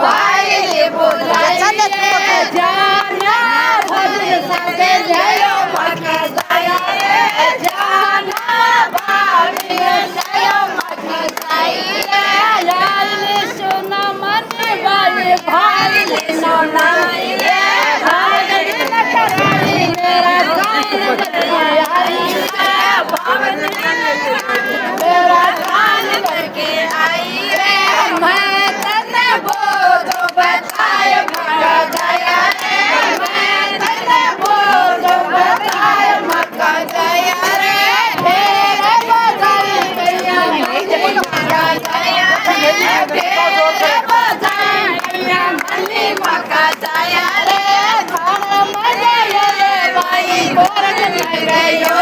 ભાઈ બોલાય જાના ભજન સાથે જયો મખ જાય જાના ભાઈ જયો મખ જાય લાલ સોના મન વાલે ભાઈ સોના રે ભાઈ ન કરાઈ મેરા કાન आई भावन मेरा कान करके आई रे मैं तने बोधो बताय मका जया रे मैं तने बोधो बताय मका जया रे मेरे बधाई मैया मका जया रे मेरे बधाई मैया मनी मका जया रे खाना मजा ये भाई बोरन नहीं गयो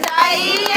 जाइए